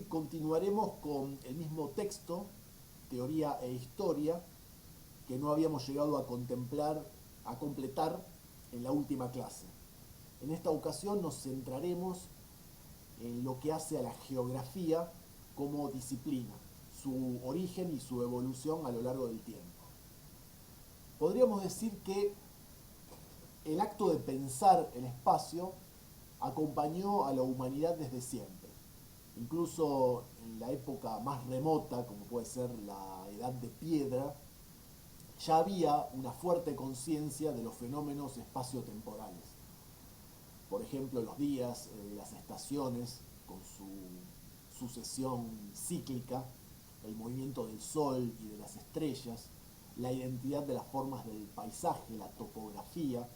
continuaremos con el mismo texto, Teoría e Historia, que no habíamos llegado a completar en la última clase. En esta ocasión nos centraremos en lo que hace a la geografía como disciplina, su origen y su evolución a lo largo del tiempo. Podríamos decir que el acto de pensar el espacio acompañó a la humanidad desde siempre. Incluso en la época más remota, como puede ser la Edad de Piedra, ya había una fuerte conciencia de los fenómenos espaciotemporales. Por ejemplo, los días, las estaciones, con su sucesión cíclica, el movimiento del sol y de las estrellas, la identidad de las formas del paisaje, la topografía.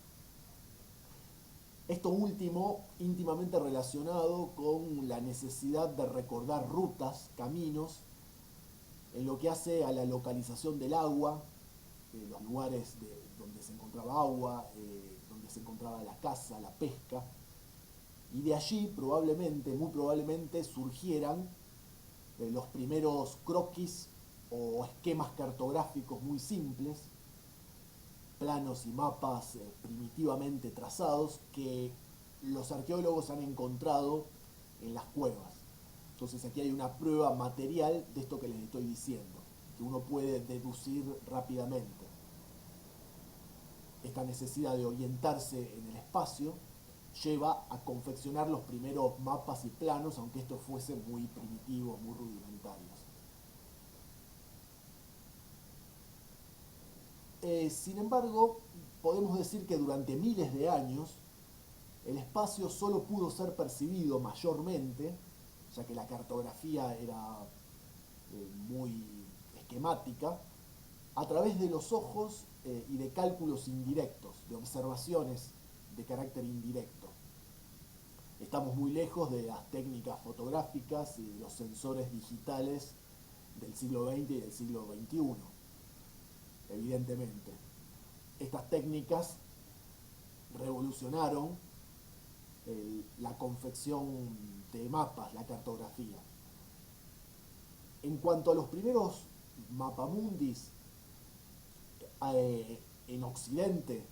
Esto último íntimamente relacionado con la necesidad de recordar rutas, caminos, en lo que hace a la localización del agua, los lugares donde se encontraba agua, donde se encontraba la caza, la pesca, y de allí probablemente, muy probablemente, surgieran los primeros croquis o esquemas cartográficos muy simples, planos y mapas primitivamente trazados que los arqueólogos han encontrado en las cuevas. Entonces aquí hay una prueba material de esto que les estoy diciendo, que uno puede deducir rápidamente. Esta necesidad de orientarse en el espacio lleva a confeccionar los primeros mapas y planos, aunque estos fuesen muy primitivos, muy rudimentarios. Sin embargo, podemos decir que durante miles de años el espacio solo pudo ser percibido mayormente, ya que la cartografía era muy esquemática, a través de los ojos y de cálculos indirectos, de observaciones de carácter indirecto. Estamos muy lejos de las técnicas fotográficas y de los sensores digitales del siglo XX y del siglo XXI, evidentemente. Estas técnicas revolucionaron la confección de mapas, la cartografía. En cuanto a los primeros mapamundis en Occidente,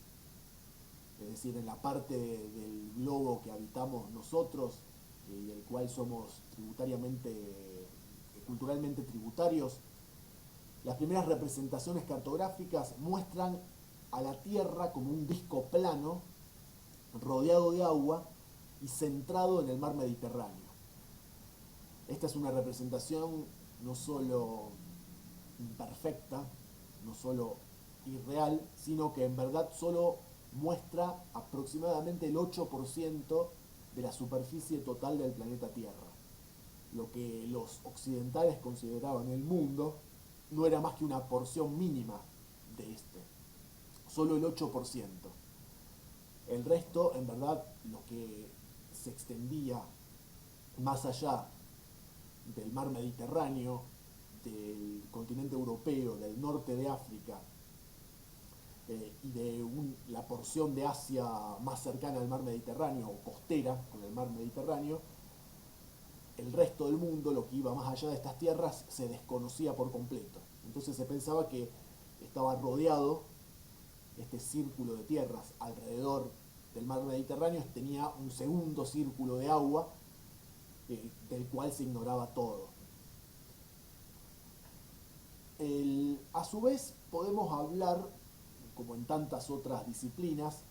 es decir, en la parte del globo que habitamos nosotros y del cual somos culturalmente tributarios, las primeras representaciones cartográficas muestran a la Tierra como un disco plano, rodeado de agua y centrado en el mar Mediterráneo. Esta es una representación no solo imperfecta, no solo irreal, sino que en verdad solo muestra aproximadamente el 8% de la superficie total del planeta Tierra. Lo que los occidentales consideraban el mundo no era más que una porción mínima de este, solo el 8%. El resto, en verdad, lo que se extendía más allá del mar Mediterráneo, del continente europeo, del norte de África y de la porción de Asia más cercana al mar Mediterráneo o costera con el mar Mediterráneo, el resto del mundo, lo que iba más allá de estas tierras, se desconocía por completo. Entonces se pensaba que estaba rodeado este círculo de tierras alrededor del mar Mediterráneo, tenía un segundo círculo de agua del cual se ignoraba todo. A su vez podemos hablar, como en tantas otras disciplinas,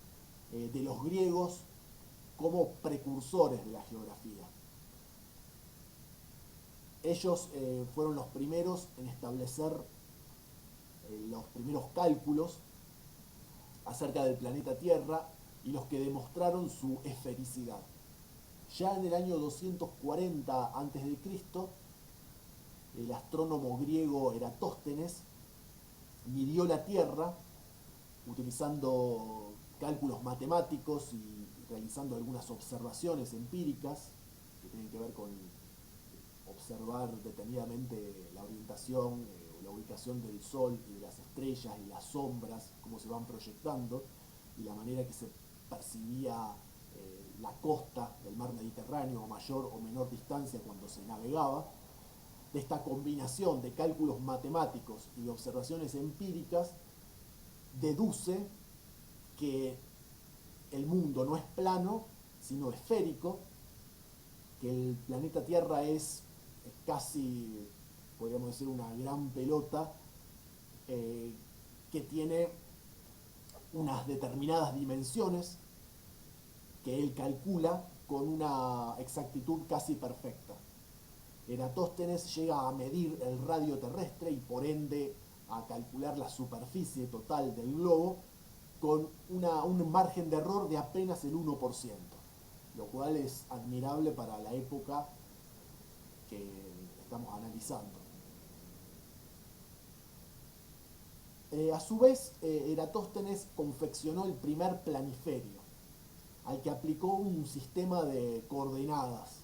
de los griegos como precursores de la geografía. Ellos fueron los primeros en establecer los primeros cálculos acerca del planeta Tierra y los que demostraron su esfericidad. Ya en el año 240 a.C., el astrónomo griego Eratóstenes midió la Tierra utilizando cálculos matemáticos y realizando algunas observaciones empíricas que tienen que ver con observar detenidamente la orientación o la ubicación del Sol y de las estrellas y las sombras, cómo se van proyectando, y la manera que se percibía la costa del mar Mediterráneo a mayor o menor distancia cuando se navegaba. de esta combinación de cálculos matemáticos y observaciones empíricas, deduce que el mundo no es plano, sino esférico, que el planeta Tierra es casi, podríamos decir, una gran pelota que tiene unas determinadas dimensiones que él calcula con una exactitud casi perfecta. Eratóstenes llega a medir el radio terrestre y por ende a calcular la superficie total del globo con un margen de error de apenas el 1%, lo cual es admirable para la época que estamos analizando. A su vez, Eratóstenes confeccionó el primer planiferio, al que aplicó un sistema de coordenadas,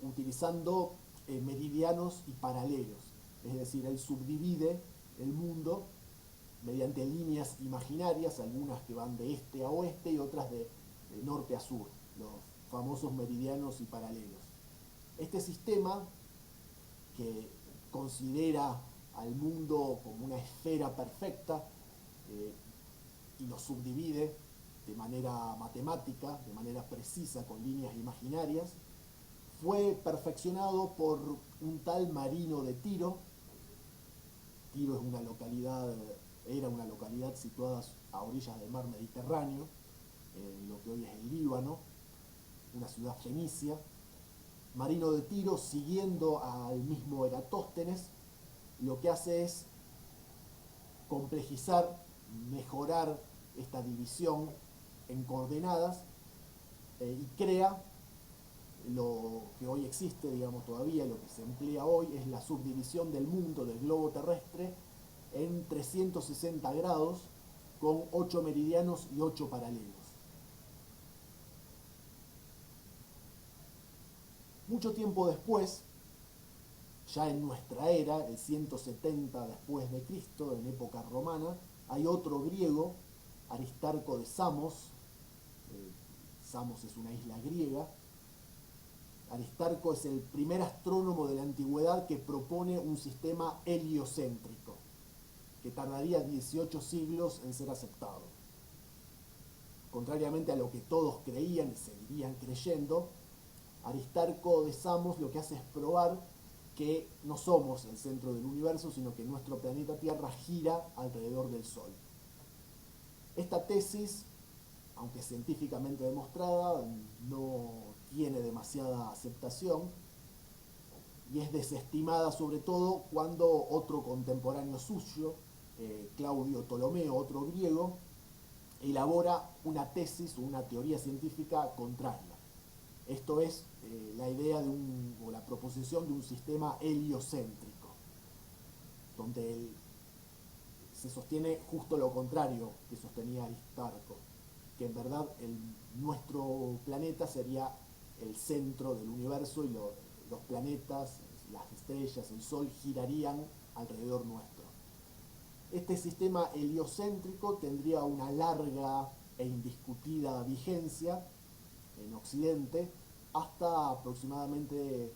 utilizando meridianos y paralelos. Es decir, él subdivide el mundo mediante líneas imaginarias, algunas que van de este a oeste y otras de norte a sur, los famosos meridianos y paralelos. Este sistema, que considera al mundo como una esfera perfecta y lo subdivide de manera matemática, de manera precisa, con líneas imaginarias, fue perfeccionado por un tal Marino de Tiro. Tiro es una localidad, era una localidad situada a orillas del mar Mediterráneo, lo que hoy es el Líbano, una ciudad fenicia. Marino de Tiro, siguiendo al mismo Eratóstenes, lo que hace es complejizar, mejorar esta división en coordenadas y crea lo que hoy existe, digamos, todavía, lo que se emplea hoy es la subdivisión del mundo, del globo terrestre, en 360 grados con 8 meridianos y 8 paralelos. Mucho tiempo después, ya en nuestra era, el 170 después de Cristo, en época romana, hay otro griego, Aristarco de Samos. Samos es una isla griega. Aristarco es el primer astrónomo de la antigüedad que propone un sistema heliocéntrico, que tardaría 18 siglos en ser aceptado. Contrariamente a lo que todos creían y seguirían creyendo, Aristarco de Samos lo que hace es probar que no somos el centro del universo, sino que nuestro planeta Tierra gira alrededor del Sol. Esta tesis, aunque científicamente demostrada, no tiene demasiada aceptación y es desestimada sobre todo cuando otro contemporáneo suyo, Claudio Ptolomeo, otro griego, elabora una tesis o una teoría científica contraria. Esto es la idea o la proposición de un sistema heliocéntrico, donde se sostiene justo lo contrario que sostenía Aristarco, que en verdad nuestro planeta sería el centro del universo y los planetas, las estrellas, el Sol girarían alrededor nuestro. Este sistema heliocéntrico tendría una larga e indiscutida vigencia en Occidente hasta aproximadamente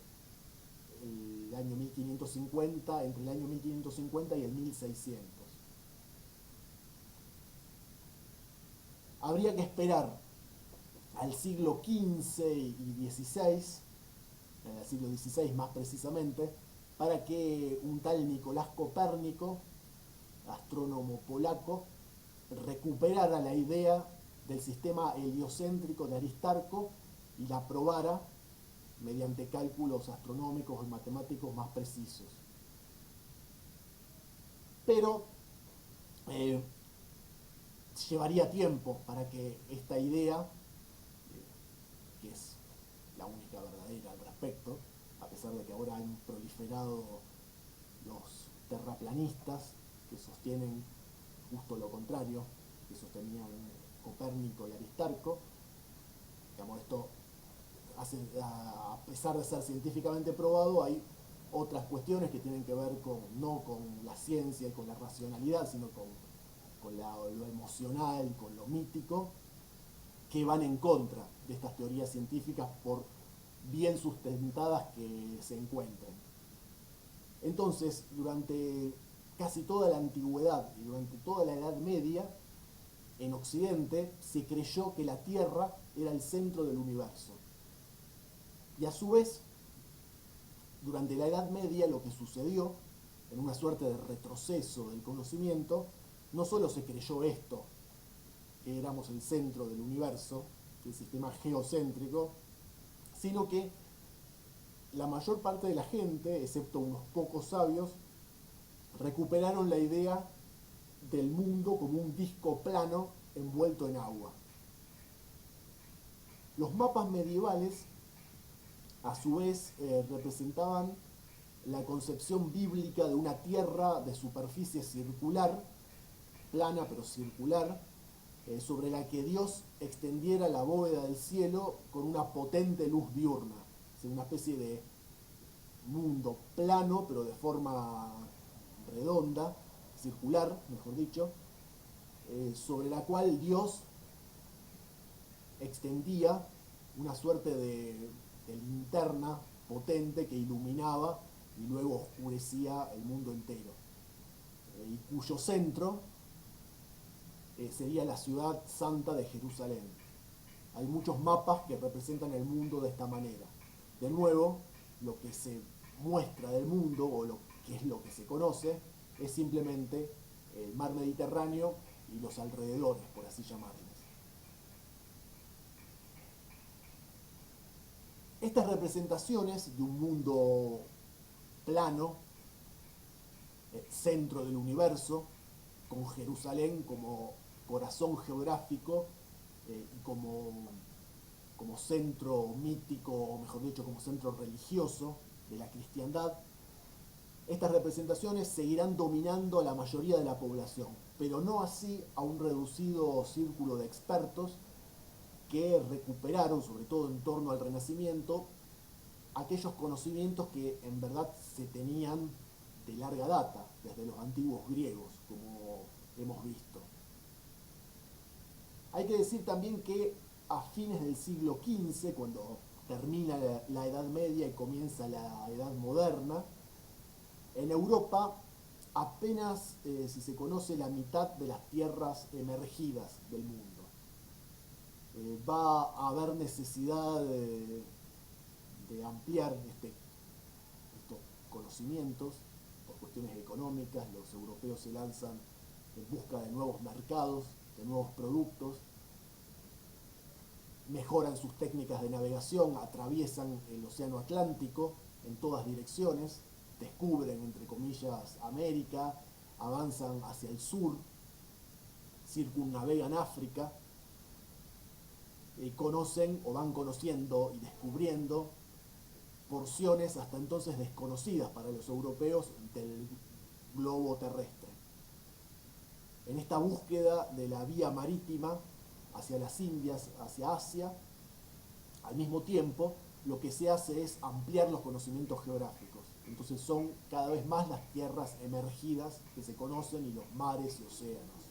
el año 1550, entre el año 1550 y el 1600. Habría que esperar al siglo XV y XVI, al siglo XVI más precisamente, para que un tal Nicolás Copérnico, astrónomo polaco, recuperara la idea del sistema heliocéntrico de Aristarco y la probara mediante cálculos astronómicos y matemáticos más precisos. Pero llevaría tiempo para que esta idea, que es la única verdadera al respecto, a pesar de que ahora han proliferado los terraplanistas que sostienen justo lo contrario, que sostenían Copérnico y Aristarco, digamos, esto a pesar de ser científicamente probado, hay otras cuestiones que tienen que ver no con la ciencia y con la racionalidad, sino con lo emocional, con lo mítico, que van en contra de estas teorías científicas por bien sustentadas que se encuentren. Entonces, durante casi toda la antigüedad y durante toda la Edad Media, en Occidente se creyó que la Tierra era el centro del universo. Y a su vez, durante la Edad Media lo que sucedió, en una suerte de retroceso del conocimiento, no solo se creyó esto, que éramos el centro del universo, el sistema geocéntrico, sino que la mayor parte de la gente, excepto unos pocos sabios, recuperaron la idea del mundo como un disco plano envuelto en agua. Los mapas medievales, a su vez, representaban la concepción bíblica de una tierra de superficie circular, plana pero circular, sobre la que Dios extendiera la bóveda del cielo con una potente luz diurna, o sea, una especie de mundo plano pero de forma redonda, circular, mejor dicho, sobre la cual Dios extendía una suerte de linterna potente que iluminaba y luego oscurecía el mundo entero, y cuyo centro sería la ciudad santa de Jerusalén. Hay muchos mapas que representan el mundo de esta manera. De nuevo, lo que se muestra del mundo, o lo que es lo que se conoce, es simplemente el mar Mediterráneo y los alrededores, por así llamarles. Estas representaciones de un mundo plano, centro del universo, con Jerusalén como corazón geográfico y como centro mítico, o mejor dicho, como centro religioso de la cristiandad, estas representaciones seguirán dominando a la mayoría de la población, pero no así a un reducido círculo de expertos que recuperaron, sobre todo en torno al Renacimiento, aquellos conocimientos que en verdad se tenían de larga data, desde los antiguos griegos, como hemos visto. Hay que decir también que a fines del siglo XV, cuando termina la Edad Media y comienza la Edad Moderna, en Europa apenas si se conoce la mitad de las tierras emergidas del mundo. Va a haber necesidad de ampliar estos conocimientos por cuestiones económicas. Los europeos se lanzan en busca de nuevos mercados, de nuevos productos, mejoran sus técnicas de navegación, atraviesan el océano Atlántico en todas direcciones, descubren, entre comillas, América, avanzan hacia el sur, circunnavegan África, conocen o van conociendo y descubriendo porciones hasta entonces desconocidas para los europeos del globo terrestre. En esta búsqueda de la vía marítima hacia las Indias, hacia Asia, al mismo tiempo lo que se hace es ampliar los conocimientos geográficos. Entonces son cada vez más las tierras emergidas que se conocen y los mares y océanos.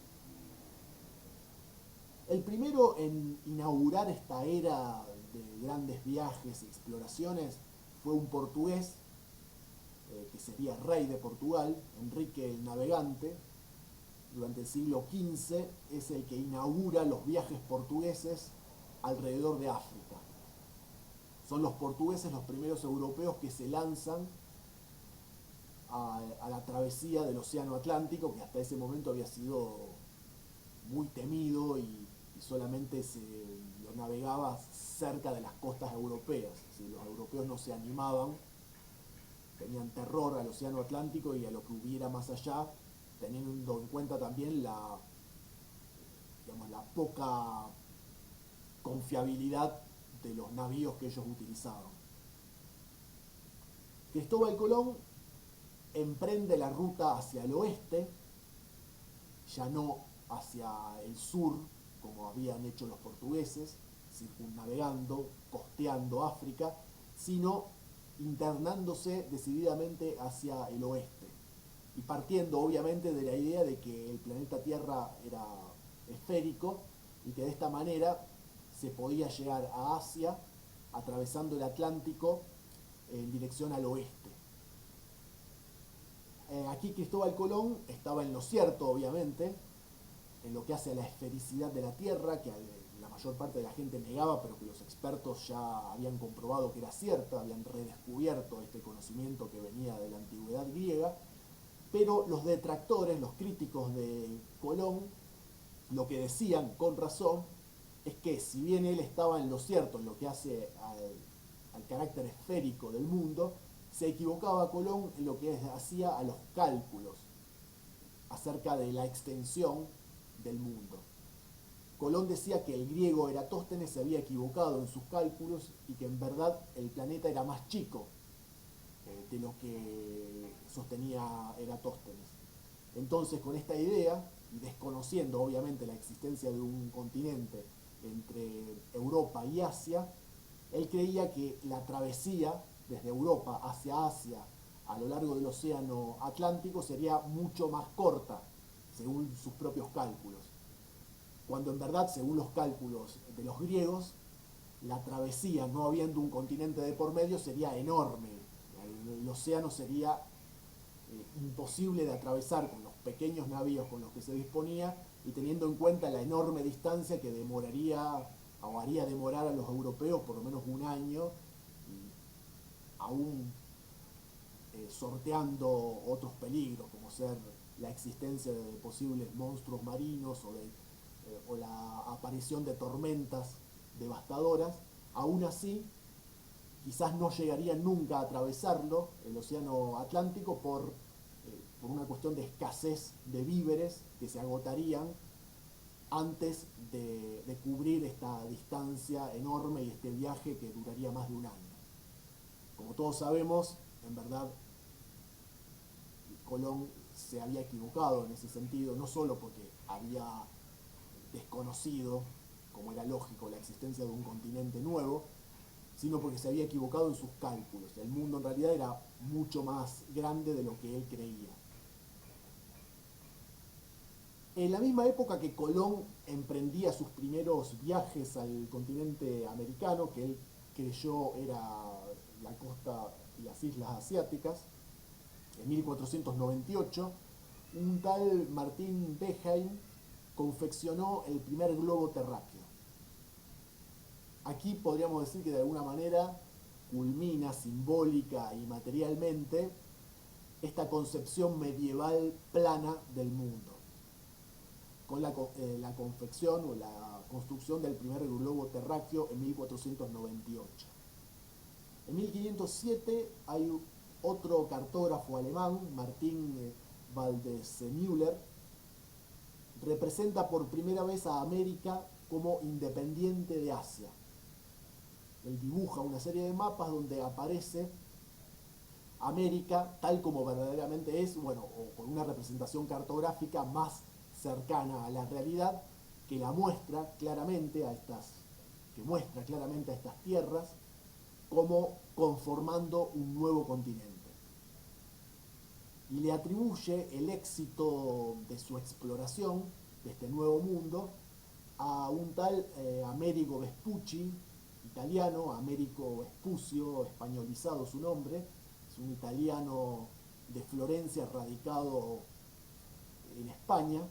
El primero en inaugurar esta era de grandes viajes y exploraciones fue un portugués, que sería rey de Portugal, Enrique el Navegante. Durante el siglo XV es el que inaugura los viajes portugueses alrededor de África. Son los portugueses los primeros europeos que se lanzan a la travesía del océano Atlántico, que hasta ese momento había sido muy temido y solamente se lo navegaba cerca de las costas europeas. Si los europeos no se animaban, tenían terror al océano Atlántico y a lo que hubiera más allá, teniendo en cuenta también la poca confiabilidad de los navíos que ellos utilizaban. Cristóbal Colón emprende la ruta hacia el oeste, ya no hacia el sur, como habían hecho los portugueses, circunnavegando, costeando África, sino internándose decididamente hacia el oeste. Y partiendo obviamente de la idea de que el planeta Tierra era esférico y que de esta manera se podía llegar a Asia atravesando el Atlántico en dirección al oeste. Aquí Cristóbal Colón estaba en lo cierto, obviamente, en lo que hace a la esfericidad de la Tierra, que la mayor parte de la gente negaba, pero que los expertos ya habían comprobado que era cierta, habían redescubierto este conocimiento que venía de la antigüedad griega, pero los detractores, los críticos de Colón, lo que decían con razón es que si bien él estaba en lo cierto en lo que hace al carácter esférico del mundo, se equivocaba Colón en lo que hacía a los cálculos acerca de la extensión del mundo. Colón decía que el griego Eratóstenes se había equivocado en sus cálculos y que en verdad el planeta era más chico de lo que sostenía Eratóstenes. Entonces, con esta idea, y desconociendo obviamente la existencia de un continente entre Europa y Asia, él creía que la travesía desde Europa hacia Asia a lo largo del océano Atlántico sería mucho más corta, según sus propios cálculos, cuando en verdad, según los cálculos de los griegos, la travesía, no habiendo un continente de por medio, sería enorme. El océano sería imposible de atravesar con los pequeños navíos con los que se disponía, y teniendo en cuenta la enorme distancia que demoraría o haría demorar a los europeos por lo menos un año, y aún sorteando otros peligros, como ser la existencia de posibles monstruos marinos o la aparición de tormentas devastadoras. Aún así, quizás no llegarían nunca a atravesarlo, el océano Atlántico, por una cuestión de escasez de víveres que se agotarían antes de cubrir esta distancia enorme y este viaje que duraría más de un año. Como todos sabemos, en verdad, Colón se había equivocado en ese sentido, no solo porque había desconocido, como era lógico, la existencia de un continente nuevo, sino porque se había equivocado en sus cálculos. El mundo en realidad era mucho más grande de lo que él creía. En la misma época que Colón emprendía sus primeros viajes al continente americano, que él creyó era la costa y las islas asiáticas, en 1498, un tal Martín Behaim confeccionó el primer globo terráqueo. Aquí podríamos decir que de alguna manera culmina simbólica y materialmente esta concepción medieval plana del mundo, con la confección o la construcción del primer globo terráqueo en 1498. En 1507 hay otro cartógrafo alemán, Martin Waldseemüller, representa por primera vez a América como independiente de Asia. Él dibuja una serie de mapas donde aparece América tal como verdaderamente es, bueno, o con una representación cartográfica más cercana a la realidad, que muestra claramente a estas tierras como conformando un nuevo continente. Y le atribuye el éxito de su exploración de este nuevo mundo a un tal Amerigo Vespucci, italiano, Américo Vespucio, españolizado su nombre, es un italiano de Florencia radicado en España,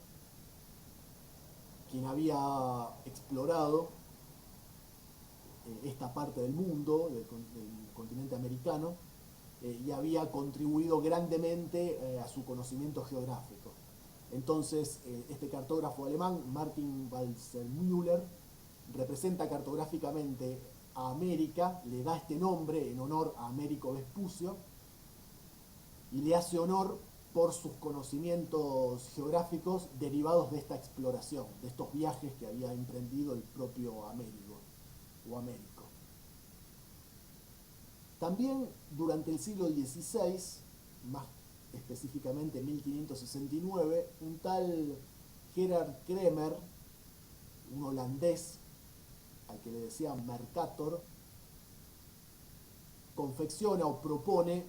quien había explorado esta parte del mundo, del continente americano, y había contribuido grandemente a su conocimiento geográfico. Entonces, este cartógrafo alemán, Martin Waldseemüller, representa cartográficamente a América, le da este nombre en honor a Américo Vespucio y le hace honor por sus conocimientos geográficos derivados de esta exploración, de estos viajes que había emprendido el propio Américo o Américo. También durante el siglo XVI, más específicamente en 1569, un tal Gerard Kremer, un holandés al que le decían Mercator, confecciona o propone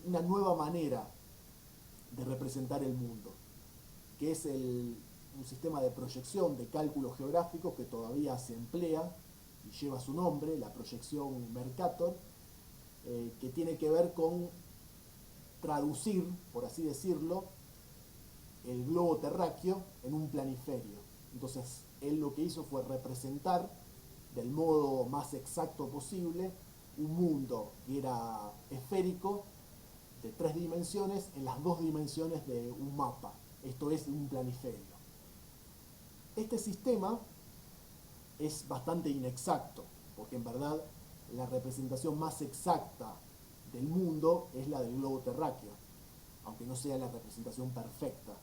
una nueva manera de representar el mundo, que es un sistema de proyección de cálculos geográficos que todavía se emplea y lleva su nombre, la proyección Mercator, que tiene que ver con traducir, por así decirlo, el globo terráqueo en un planiferio. Entonces, él lo que hizo fue representar del modo más exacto posible un mundo que era esférico de 3 dimensiones en las 2 dimensiones de un mapa, esto es un planiferio. Este sistema es bastante inexacto, porque en verdad la representación más exacta del mundo es la del globo terráqueo, aunque no sea la representación perfecta,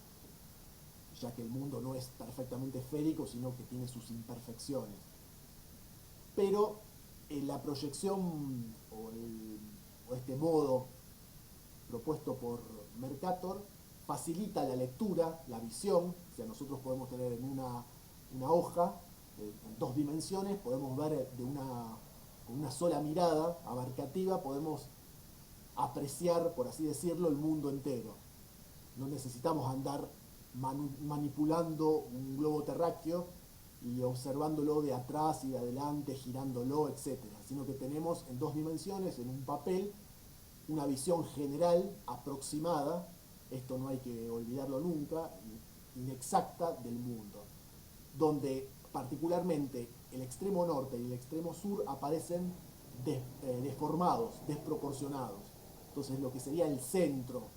ya que el mundo no es perfectamente esférico, sino que tiene sus imperfecciones. Pero la proyección o este modo propuesto por Mercator facilita la lectura, la visión. O sea, nosotros podemos tener en una hoja en 2 dimensiones, podemos ver con una sola mirada abarcativa, podemos apreciar, por así decirlo, el mundo entero. No necesitamos andar manipulando un globo terráqueo y observándolo de atrás y de adelante, girándolo, etcétera, sino que tenemos en 2 dimensiones, en un papel, una visión general, aproximada, esto no hay que olvidarlo nunca, inexacta del mundo, donde particularmente el extremo norte y el extremo sur aparecen deformados, desproporcionados. Entonces lo que sería el centro,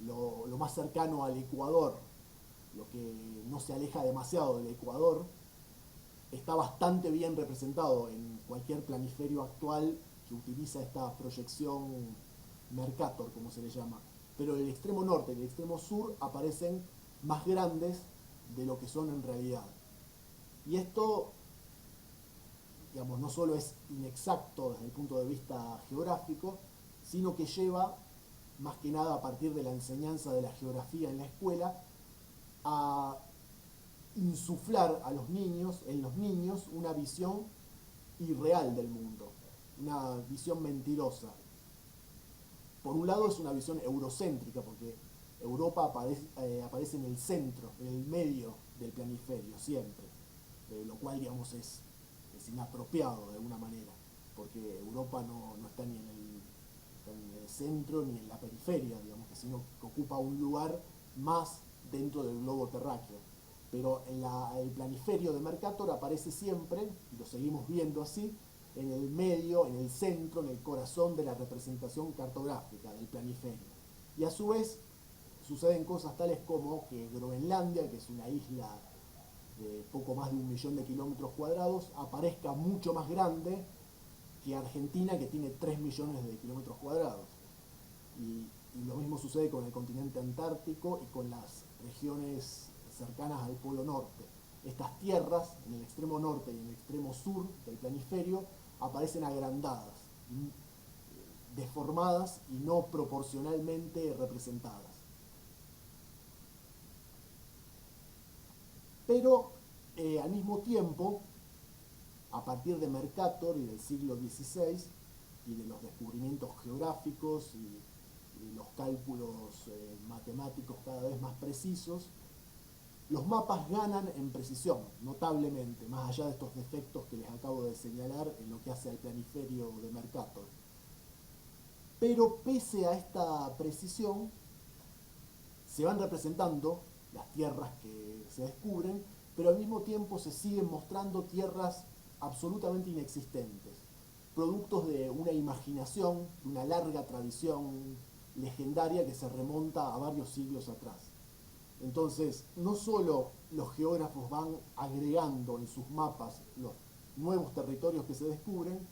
lo más cercano al Ecuador, lo que no se aleja demasiado del Ecuador, está bastante bien representado en cualquier planiferio actual que utiliza esta proyección Mercator, como se le llama. Pero el extremo norte y el extremo sur aparecen más grandes de lo que son en realidad. Y esto, digamos, no solo es inexacto desde el punto de vista geográfico, sino que lleva, más que nada a partir de la enseñanza de la geografía en la escuela, a insuflar a los niños, en los niños, una visión irreal del mundo, una visión mentirosa. Por un lado es una visión eurocéntrica, porque Europa aparece en el centro, en el medio del planiferio, siempre, lo cual, digamos, es inapropiado de alguna manera, porque Europa no está ni en el centro ni en la periferia, digamos, sino que ocupa un lugar más dentro del globo terráqueo. Pero el planiferio de Mercator aparece siempre, y lo seguimos viendo así, en el medio, en el centro, en el corazón de la representación cartográfica del planiferio. Y a su vez suceden cosas tales como que Groenlandia, que es una isla de poco más de 1 millón de kilómetros cuadrados, aparezca mucho más grande que Argentina, que tiene 3 millones de kilómetros cuadrados. Y lo mismo sucede con el continente antártico y con las regiones cercanas al Polo Norte. Estas tierras, en el extremo norte y en el extremo sur del planiferio, aparecen agrandadas, deformadas y no proporcionalmente representadas. Pero al mismo tiempo, a partir de Mercator y del siglo XVI y de los descubrimientos geográficos y los cálculos matemáticos cada vez más precisos, los mapas ganan en precisión, notablemente, más allá de estos defectos que les acabo de señalar en lo que hace al planiferio de Mercator. Pero pese a esta precisión, se van representando las tierras que se descubren, pero al mismo tiempo se siguen mostrando tierras absolutamente inexistentes, productos de una imaginación, de una larga tradición legendaria que se remonta a varios siglos atrás. Entonces, no solo los geógrafos van agregando en sus mapas los nuevos territorios que se descubren,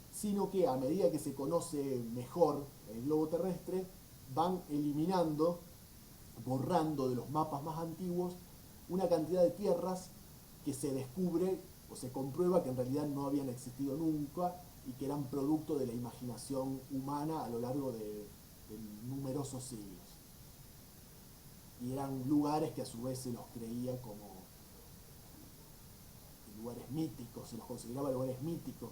sino que a medida que se conoce mejor el globo terrestre, van eliminando, borrando de los mapas más antiguos una cantidad de tierras que se descubre o se comprueba que en realidad no habían existido nunca y que eran producto de la imaginación humana a lo largo de numerosos siglos. Y eran lugares que a su vez se los creía como lugares míticos, se los consideraba lugares míticos.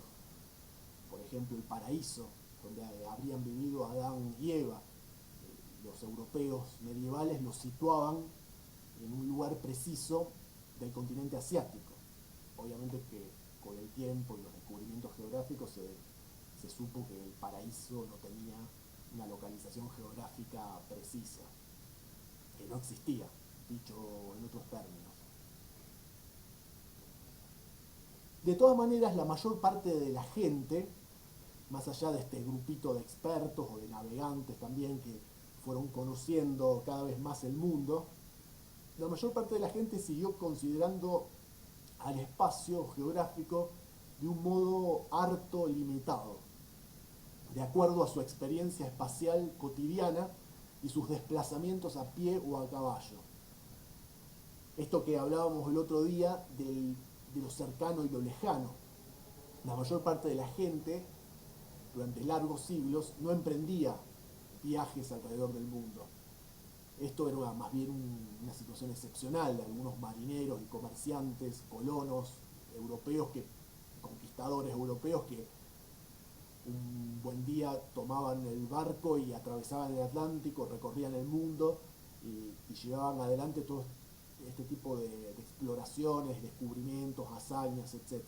Por ejemplo, el paraíso, donde habrían vivido Adán y Eva. Los europeos medievales los situaban en un lugar preciso del continente asiático. Obviamente que con el tiempo y los descubrimientos geográficos se supo que el paraíso no tenía una localización geográfica precisa, que no existía, dicho en otros términos. De todas maneras, la mayor parte de la gente, más allá de este grupito de expertos o de navegantes también que fueron conociendo cada vez más el mundo, la mayor parte de la gente siguió considerando al espacio geográfico de un modo harto limitado, de acuerdo a su experiencia espacial cotidiana y sus desplazamientos a pie o a caballo. Esto que hablábamos el otro día de lo cercano y lo lejano. La mayor parte de la gente, durante largos siglos, no emprendía viajes alrededor del mundo. Esto era más bien una situación excepcional de algunos marineros y comerciantes, colonos europeos, conquistadores europeos que un buen día tomaban el barco y atravesaban el Atlántico, recorrían el mundo y llevaban adelante todo este tipo de exploraciones, descubrimientos, hazañas, etc.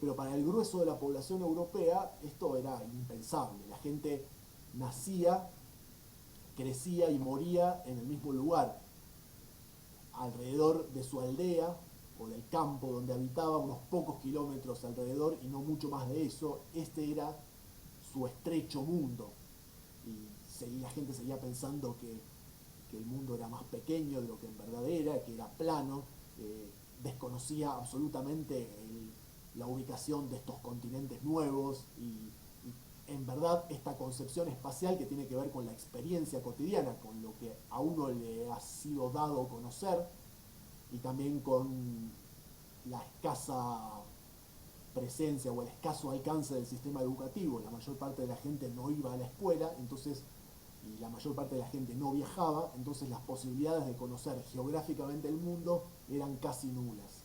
Pero para el grueso de la población europea esto era impensable. La gente nacía, crecía y moría en el mismo lugar, alrededor de su aldea o del campo donde habitaba, unos pocos kilómetros alrededor y no mucho más de eso. Este era su estrecho mundo y la gente seguía pensando que el mundo era más pequeño de lo que en verdad era, que era plano, desconocía absolutamente la ubicación de estos continentes nuevos y en verdad esta concepción espacial que tiene que ver con la experiencia cotidiana, con lo que a uno le ha sido dado conocer y también con la escasa presencia o el escaso alcance del sistema educativo. La mayor parte de la gente no iba a la escuela, entonces, y la mayor parte de la gente no viajaba, entonces las posibilidades de conocer geográficamente el mundo eran casi nulas.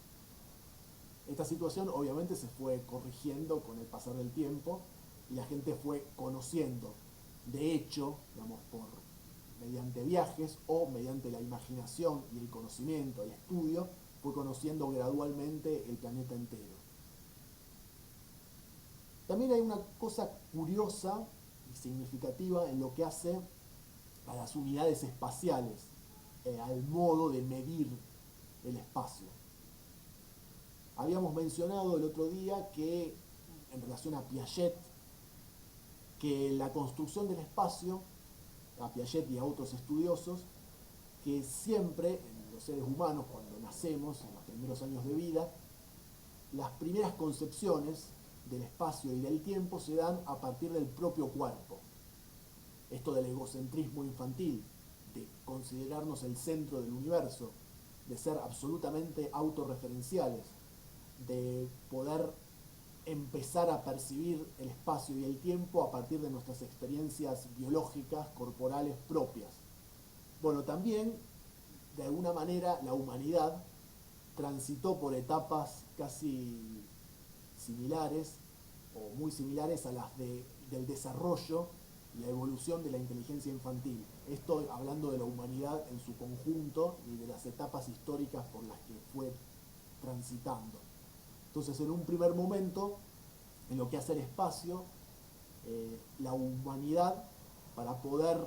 Esta situación obviamente se fue corrigiendo con el pasar del tiempo y la gente fue conociendo, de hecho, digamos, mediante viajes o mediante la imaginación y el conocimiento, el estudio, fue conociendo gradualmente el planeta entero. También hay una cosa curiosa y significativa en lo que hace a las unidades espaciales, al modo de medir el espacio. Habíamos mencionado el otro día que, en relación a Piaget, que la construcción del espacio, a Piaget y a otros estudiosos, que siempre en los seres humanos, cuando nacemos, en los primeros años de vida, las primeras concepciones del espacio y del tiempo se dan a partir del propio cuerpo. Esto del egocentrismo infantil, de considerarnos el centro del universo, de ser absolutamente autorreferenciales, de poder empezar a percibir el espacio y el tiempo a partir de nuestras experiencias biológicas, corporales propias. Bueno, también, de alguna manera, la humanidad transitó por etapas casi similares o muy similares a las del desarrollo y la evolución de la inteligencia infantil. Esto hablando de la humanidad en su conjunto y de las etapas históricas por las que fue transitando. Entonces, en un primer momento, en lo que hace el espacio, la humanidad, para poder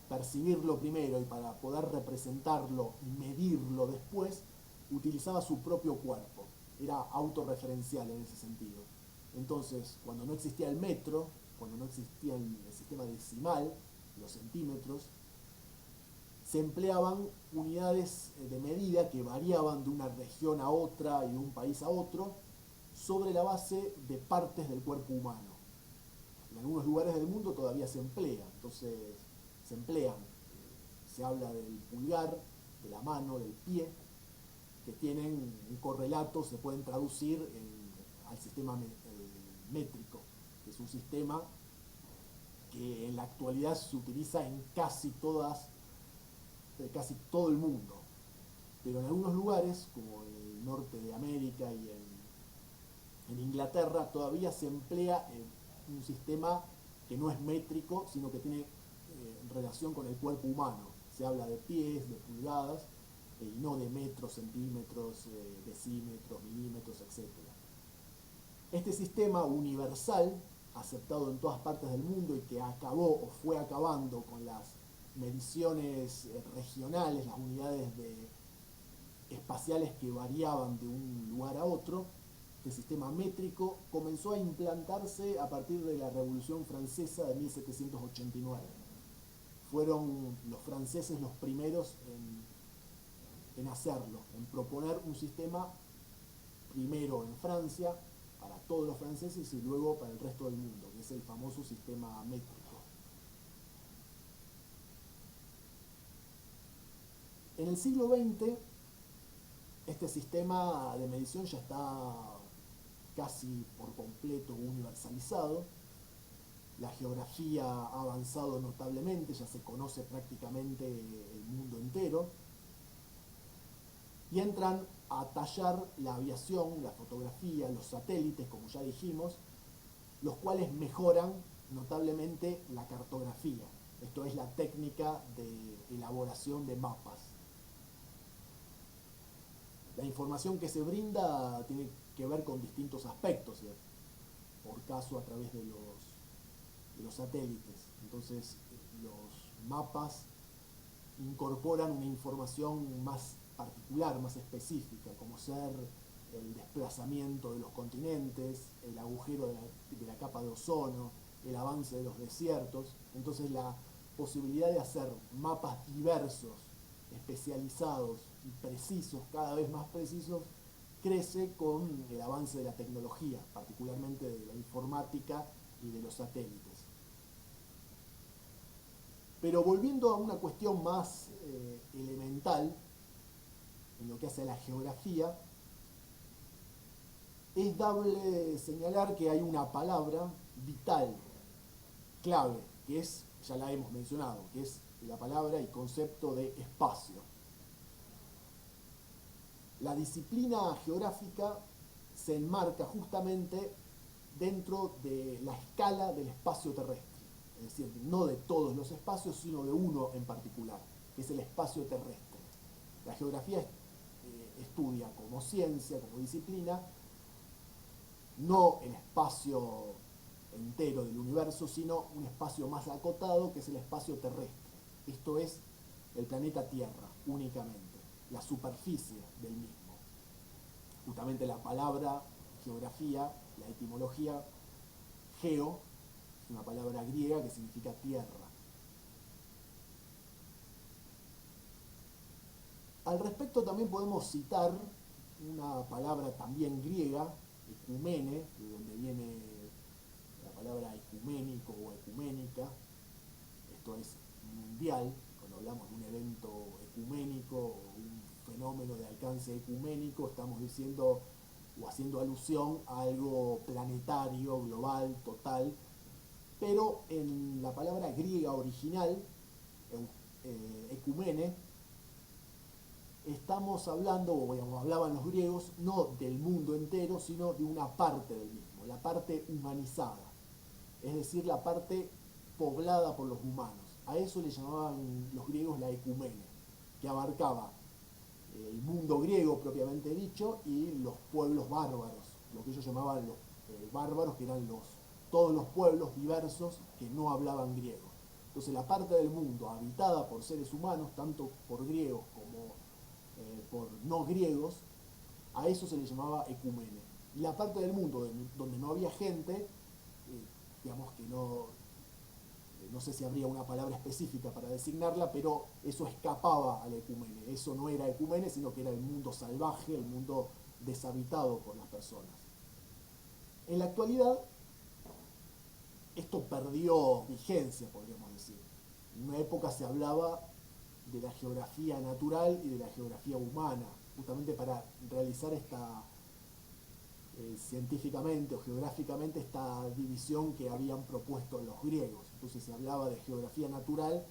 percibirlo primero y para poder representarlo y medirlo después, utilizaba su propio cuerpo. Era autorreferencial en ese sentido. Entonces, cuando no existía el metro, cuando no existía el sistema decimal, los centímetros, se empleaban unidades de medida que variaban de una región a otra y de un país a otro sobre la base de partes del cuerpo humano. En algunos lugares del mundo todavía se emplea, entonces se emplean, se habla del pulgar, de la mano, del pie, que tienen un correlato, se pueden traducir al sistema métrico, que es un sistema que en la actualidad se utiliza en casi todo el mundo, pero en algunos lugares, como en el norte de América y en Inglaterra, todavía se emplea un sistema que no es métrico, sino que tiene relación con el cuerpo humano. Se habla de pies, de pulgadas, y no de metros, centímetros, decímetros, milímetros, etc. Este sistema universal aceptado en todas partes del mundo y que acabó o fue acabando con las mediciones regionales, las unidades espaciales que variaban de un lugar a otro. Este sistema métrico comenzó a implantarse a partir de la Revolución Francesa de 1789. Fueron los franceses los primeros en hacerlo, en proponer un sistema primero en Francia para todos los franceses y luego para el resto del mundo, que es el famoso sistema métrico. En el siglo XX, este sistema de medición ya está casi por completo universalizado. La geografía ha avanzado notablemente, ya se conoce prácticamente el mundo entero. Y entran a tallar la aviación, la fotografía, los satélites, como ya dijimos, los cuales mejoran notablemente la cartografía. Esto es la técnica de elaboración de mapas. La información que se brinda tiene que ver con distintos aspectos, ¿sí? Por caso a través de los satélites. Entonces, los mapas incorporan una información más particular, más específica, como ser el desplazamiento de los continentes, el agujero de la capa de ozono, el avance de los desiertos. Entonces la posibilidad de hacer mapas diversos, especializados y precisos, cada vez más precisos, crece con el avance de la tecnología, particularmente de la informática y de los satélites. Pero volviendo a una cuestión más elemental, en lo que hace a la geografía, es dable señalar que hay una palabra vital, clave, que es, ya la hemos mencionado, que es la palabra y concepto de espacio. La disciplina geográfica se enmarca justamente dentro de la escala del espacio terrestre, es decir, no de todos los espacios, sino de uno en particular, que es el espacio terrestre. La geografía estudia como ciencia, como disciplina, no el espacio entero del universo, sino un espacio más acotado, que es el espacio terrestre. Esto es el planeta Tierra, únicamente, la superficie del mismo. Justamente la palabra geografía, la etimología, geo, es una palabra griega que significa tierra. Al respecto también podemos citar una palabra también griega, ecumene, de donde viene la palabra ecuménico o ecuménica. Esto es mundial, cuando hablamos de un evento ecuménico o un fenómeno de alcance ecuménico, estamos diciendo o haciendo alusión a algo planetario, global, total, pero en la palabra griega original, ecumene, estamos hablando, o hablaban los griegos, no del mundo entero, sino de una parte del mismo, la parte humanizada, es decir, la parte poblada por los humanos. A eso le llamaban los griegos la ecumene, que abarcaba el mundo griego propiamente dicho y los pueblos bárbaros, lo que ellos llamaban los bárbaros, que eran todos los pueblos diversos que no hablaban griego. Entonces la parte del mundo habitada por seres humanos, tanto por griegos como por no griegos, a eso se le llamaba ecumene. Y la parte del mundo donde no había gente, digamos que no sé si habría una palabra específica para designarla, pero eso escapaba al ecumene. Eso no era ecumene, sino que era el mundo salvaje, el mundo deshabitado por las personas. En la actualidad, esto perdió vigencia, podríamos decir. En una época se hablaba de la geografía natural y de la geografía humana, justamente para realizar científicamente o geográficamente esta división que habían propuesto los griegos. Entonces se hablaba de geografía natural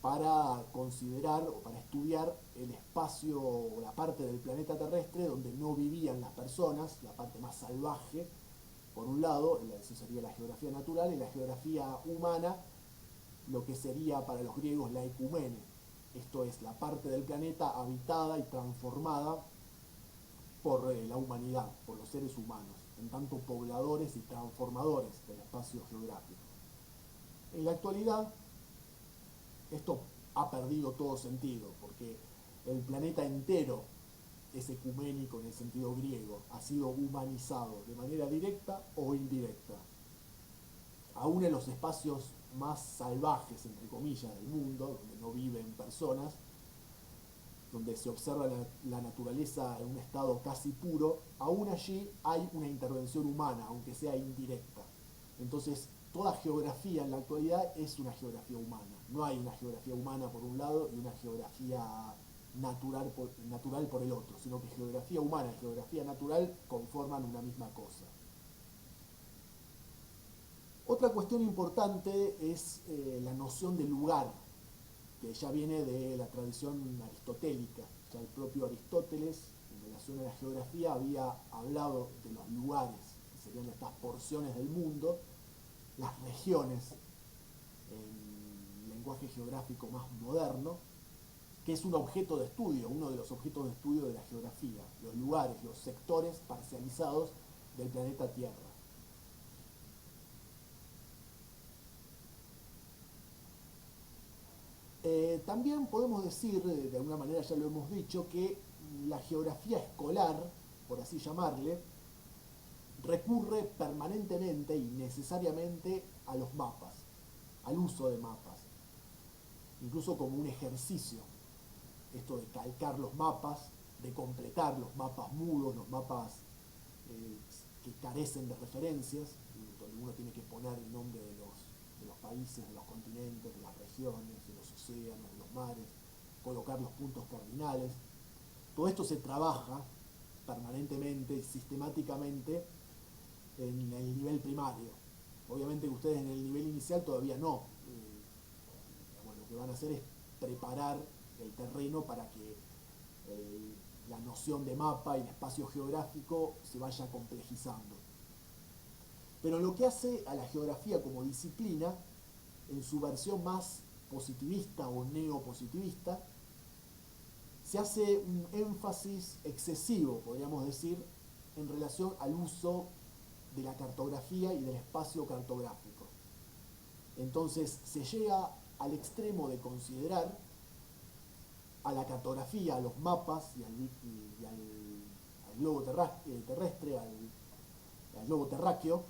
para considerar o para estudiar el espacio o la parte del planeta terrestre donde no vivían las personas, la parte más salvaje, por un lado, eso sería la geografía natural, y la geografía humana, lo que sería para los griegos la ecumene, esto es la parte del planeta habitada y transformada por la humanidad, por los seres humanos. en tanto pobladores y transformadores del espacio geográfico. En la actualidad, esto ha perdido todo sentido, porque el planeta entero es ecuménico en el sentido griego, ha sido humanizado de manera directa o indirecta. Aún en los espacios más salvajes, entre comillas, del mundo, donde no viven personas, donde se observa la naturaleza en un estado casi puro, aún allí hay una intervención humana, aunque sea indirecta. Entonces, toda geografía en la actualidad es una geografía humana. No hay una geografía humana por un lado y una geografía natural por el otro, sino que geografía humana y geografía natural conforman una misma cosa. Otra cuestión importante es la noción de lugar, que ya viene de la tradición aristotélica. Ya el propio Aristóteles, en relación a la geografía, había hablado de los lugares, que serían estas porciones del mundo, las regiones, en lenguaje geográfico más moderno, que es un objeto de estudio, uno de los objetos de estudio de la geografía, los lugares, los sectores parcializados del planeta Tierra. También podemos decir, de alguna manera ya lo hemos dicho, que la geografía escolar, por así llamarle, recurre permanentemente y necesariamente a los mapas, al uso de mapas, incluso como un ejercicio, esto de calcar los mapas, de completar los mapas mudos, los mapas que carecen de referencias, donde uno tiene que poner el nombre de los países, de los continentes, de las regiones, de los océanos, de los mares, colocar los puntos cardinales. Todo esto se trabaja permanentemente y sistemáticamente en el nivel primario. Obviamente que ustedes en el nivel inicial todavía no. Lo que van a hacer es preparar el terreno para que la noción de mapa y de espacio geográfico se vaya complejizando. Pero lo que hace a la geografía como disciplina, en su versión más positivista o neopositivista, se hace un énfasis excesivo, podríamos decir, en relación al uso de la cartografía y del espacio cartográfico. Entonces se llega al extremo de considerar a la cartografía, a los mapas y al globo terrestre, al globo terráqueo,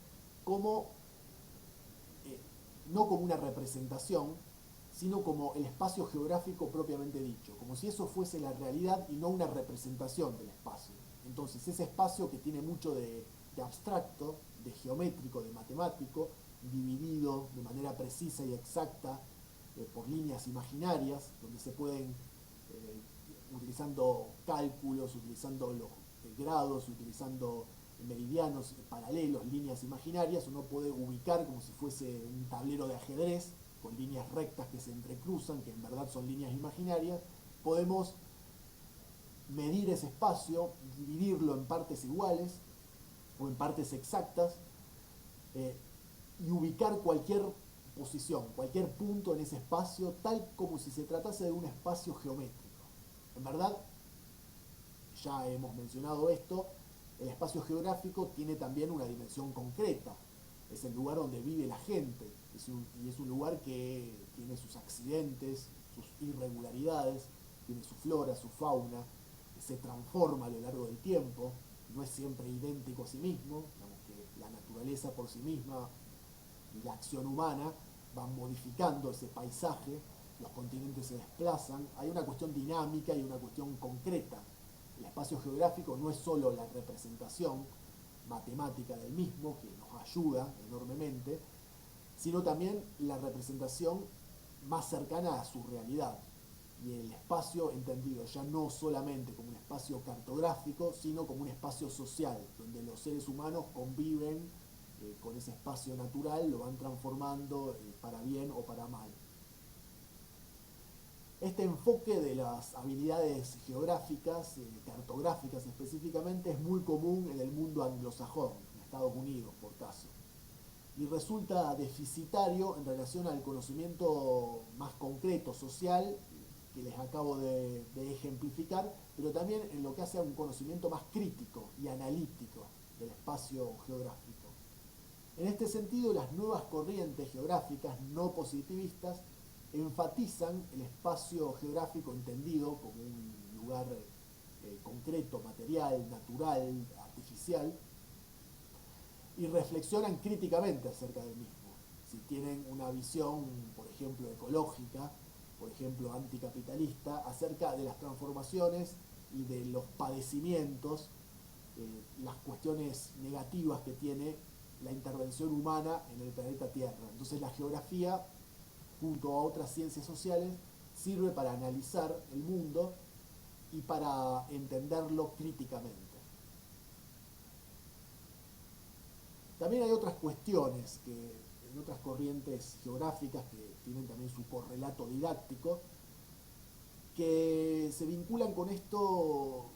como no como una representación, sino como el espacio geográfico propiamente dicho, como si eso fuese la realidad y no una representación del espacio. Entonces ese espacio que tiene mucho de abstracto, de geométrico, de matemático, dividido de manera precisa y exacta por líneas imaginarias, donde se pueden, utilizando cálculos, utilizando los grados, utilizando meridianos paralelos, líneas imaginarias, uno puede ubicar como si fuese un tablero de ajedrez, con líneas rectas que se entrecruzan, que en verdad son líneas imaginarias. Podemos medir ese espacio, dividirlo en partes iguales o en partes exactas, y ubicar cualquier posición, cualquier punto en ese espacio, tal como si se tratase de un espacio geométrico. En verdad, ya hemos mencionado esto, el espacio geográfico tiene también una dimensión concreta, es el lugar donde vive la gente, y es un lugar que tiene sus accidentes, sus irregularidades, tiene su flora, su fauna, se transforma a lo largo del tiempo, no es siempre idéntico a sí mismo, digamos que la naturaleza por sí misma y la acción humana van modificando ese paisaje, los continentes se desplazan, hay una cuestión dinámica y una cuestión concreta. El espacio geográfico no es solo la representación matemática del mismo, que nos ayuda enormemente, sino también la representación más cercana a su realidad. Y el espacio entendido ya no solamente como un espacio cartográfico, sino como un espacio social, donde los seres humanos conviven con ese espacio natural, lo van transformando para bien o para mal. Este enfoque de las habilidades geográficas, cartográficas específicamente, es muy común en el mundo anglosajón, en Estados Unidos por caso, y resulta deficitario en relación al conocimiento más concreto, social, que les acabo de ejemplificar, pero también en lo que hace a un conocimiento más crítico y analítico. del espacio geográfico. En este sentido, las nuevas corrientes geográficas no positivistas enfatizan el espacio geográfico entendido como un lugar concreto, material, natural, artificial, y reflexionan críticamente acerca del mismo. Si tienen una visión, por ejemplo, ecológica, por ejemplo, anticapitalista, acerca de las transformaciones y de los padecimientos, las cuestiones negativas que tiene la intervención humana en el planeta Tierra. Entonces la geografía, junto a otras ciencias sociales, sirve para analizar el mundo y para entenderlo críticamente. También hay otras cuestiones que en otras corrientes geográficas que tienen también su correlato didáctico, que se vinculan con esto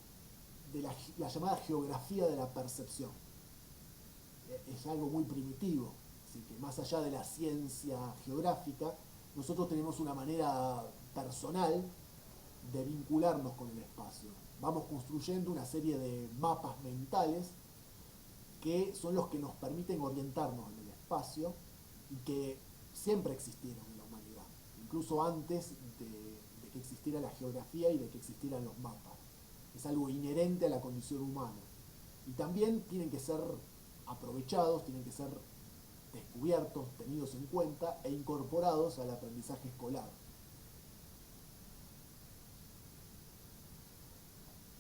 de la llamada geografía de la percepción. Es algo muy primitivo, así que más allá de la ciencia geográfica, nosotros tenemos una manera personal de vincularnos con el espacio. Vamos construyendo una serie de mapas mentales que son los que nos permiten orientarnos en el espacio y que siempre existieron en la humanidad, incluso antes de que existiera la geografía y de que existieran los mapas. Es algo inherente a la condición humana. Y también tienen que ser aprovechados, tienen que ser descubiertos, tenidos en cuenta e incorporados al aprendizaje escolar.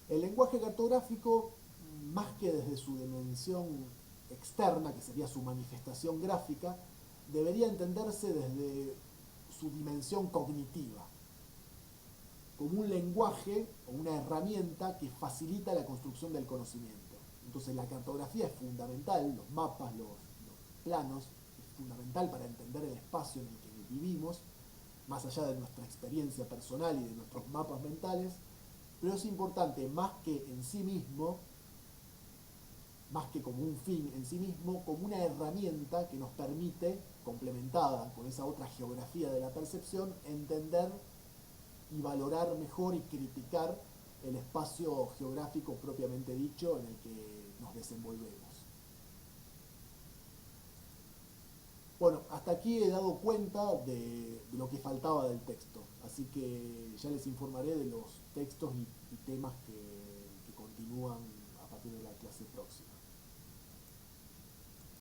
El lenguaje cartográfico, más que desde su dimensión externa, que sería su manifestación gráfica, debería entenderse desde su dimensión cognitiva, como un lenguaje o una herramienta que facilita la construcción del conocimiento. Entonces la cartografía es fundamental, los mapas, los planos, es fundamental para entender el espacio en el que vivimos, más allá de nuestra experiencia personal y de nuestros mapas mentales, pero es importante más que en sí mismo, más que como un fin en sí mismo, como una herramienta que nos permite, complementada con esa otra geografía de la percepción, entender y valorar mejor y criticar el espacio geográfico propiamente dicho en el que nos desenvolvemos. Bueno, hasta aquí he dado cuenta de lo que faltaba del texto, así que ya les informaré de los textos y temas que continúan a partir de la clase próxima.